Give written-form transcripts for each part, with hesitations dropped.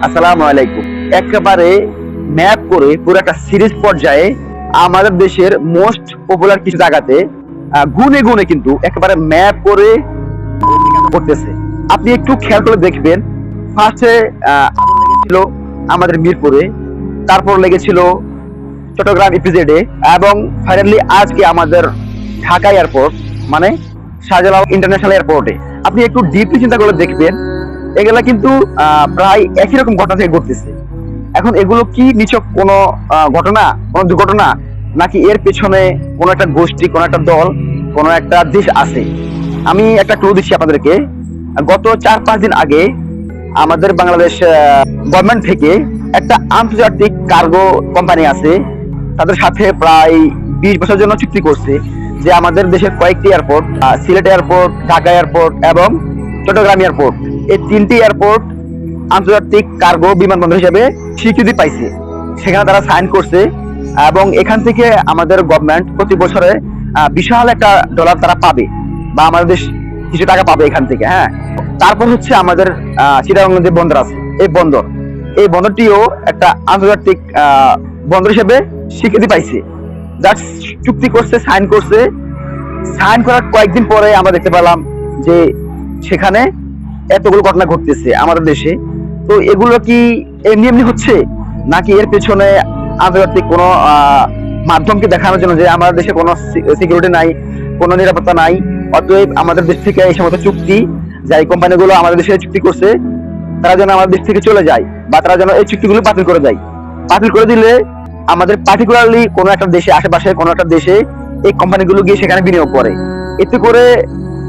আসসালামু আলাইকুম। একেবারে ম্যাপ করে পুরো একটা সিরিজ পর্যায়ে আমাদের দেশের মোস্ট পপুলার কিছু জায়গাতে গুনে গুনে কিন্তু একেবারে ম্যাপ করে করতেছে। আপনি একটু খেয়াল করে দেখবেন, ফার্স্টে আগুন লেগেছিল আমাদের মিরপুরে, তারপর লেগেছিল চট্টগ্রাম ইপিজেডে, এবং ফাইনালি আজকে আমাদের ঢাকা এয়ারপোর্ট মানে শাহজালাল ইন্টারন্যাশনাল এয়ারপোর্টে। আপনি একটু ডিপলি চিন্তা করে দেখবেন, এগুলা কিন্তু প্রায় একই রকম ঘটনা থেকে ঘটতেছে। এখন এগুলো কি নিছক কোনো ঘটনা, কোনো দুর্ঘটনা, নাকি এর পেছনে কোনো একটা গোষ্ঠী, কোনো একটা দল, কোনো একটা দেশ আছে? আমি একটা ক্লু দিচ্ছি আপনাদেরকে। গত 4-5 দিন আগে আমাদের বাংলাদেশ গভর্নমেন্ট থেকে একটা আন্তর্জাতিক কার্গো কোম্পানি আছে, তাদের সাথে প্রায় 20 বছরের জন্য চুক্তি করছে যে আমাদের দেশের কয়েকটি airport, Sylhet airport, Dhaka airport এবং চট্টগ্রাম এয়ারপোর্ট, এই 3টি এয়ারপোর্ট আন্তর্জাতিক কার্গো বিমানবন্দর হিসেবে স্বীকৃতি পাইছে। সেখানে তারা সাইন করছে, এবং এখান থেকে আমাদের গভর্নমেন্ট প্রতি বছরে বিশাল একটা ডলার তারা পাবে, বা আমাদের দেশ কিছু টাকা পাবে এখান থেকে। হ্যাঁ, তারপর হচ্ছে আমাদের চিটাগং যে বন্দর আছে, এই বন্দরটিও একটা আন্তর্জাতিক বন্দর হিসেবে স্বীকৃতি পাইছে। যার চুক্তি করছে, সাইন করছে। সাইন করার কয়েকদিন পরে আমরা দেখতে পেলাম যে সেখানে এতগুলো ঘটনা ঘটতেছে আমাদের দেশে। তো এগুলো কি এমনি এমনি হচ্ছে, নাকি এর পেছনে আন্তর্জাতিক কোনো মাধ্যমকে দেখানোর জন্য যে আমাদের দেশে কোনো সিকিউরিটি নাই, কোনো নিরাপত্তা নাই, অতএব আমাদের দেশ থেকে এই সমস্ত চুক্তি, যাই কোম্পানিগুলো আমাদের দেশে চুক্তি করছে, তারা যেন আমাদের দেশ থেকে চলে যায়, বা তারা যেন এই চুক্তিগুলো বাতিল করে দেয়। বাতিল করে দিলে আমাদের পার্টিকুলারলি কোনো একটা দেশে, আশেপাশে কোনো একটা দেশে এই কোম্পানিগুলো গিয়ে সেখানে বিনিয়োগ করে, এতে করে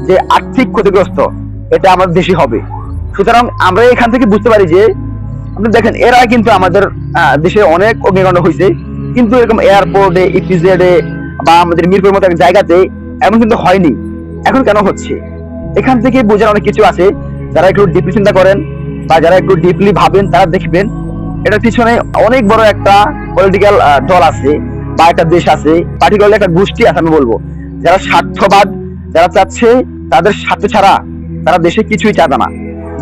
যে আর্থিক ক্ষতিগ্রস্ত, এটা আমাদের দেশে হবে। সুতরাং আমরা এখান থেকে বুঝতে পারি যে, আপনি দেখেন এর আগে কিন্তু আমাদের দেশে অনেক অগ্নিকাণ্ড হয়েছে, কিন্তু এরকম এয়ারপোর্টে, ইপিজেডে বা আমাদের মিরপুরের মতো এক জায়গাতে এমন কিন্তু হয়নি। এখন কেন হচ্ছে? এখান থেকে বোঝার অনেক কিছু আছে। যারা একটু ডিপলি চিন্তা করেন বা যারা একটু ডিপলি ভাবেন, তারা দেখবেন এটার পিছনে অনেক বড় একটা পলিটিক্যাল দল আছে, বা একটা দেশ আছে, পার্টিকুলারলি একটা গোষ্ঠী আছে। আমি বলবো যারা স্বার্থবাদ, যারা চাচ্ছে তাদের স্বার্থ ছাড়া তারা দেশে কিছুই চাবে না।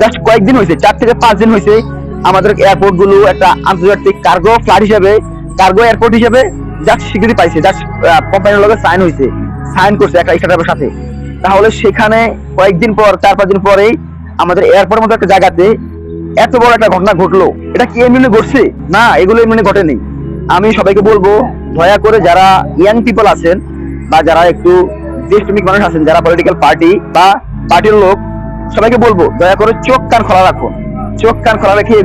জাস্ট কয়েকদিন হয়েছে, 4 থেকে 5 দিন হয়েছে, আমাদের এয়ারপোর্ট গুলো একটা আন্তর্জাতিক কার্গো ফ্লাইট হিসেবে, কার্গো এয়ারপোর্ট হিসেবে জাস্ট স্বীকৃতি পাইছে। জাস্ট কোম্পানির লগে সাইন হয়েছে, সাইন করছে একটা স্টার্টআপের সাথে। তাহলে সেখানে কয়েকদিন পর, 4-5 দিন পরেই আমাদের এয়ারপোর্টের মতো একটা জায়গাতে এত বড় একটা ঘটনা ঘটলো। এটা কি এমনি ঘটছে? না, এগুলো এমনি ঘটেনি। আমি সবাইকে বলবো, দয়া করে যারা ইয়াং পিপল আছেন, বা যারা একটু দেশপ্রেমিক মানুষ আছেন, যারা পলিটিক্যাল পার্টি বা পার্টির লোক, সবাইকে বলবো দয়া করে চোখ কান খোলা রাখুন। চোখ কান খোলা রেখে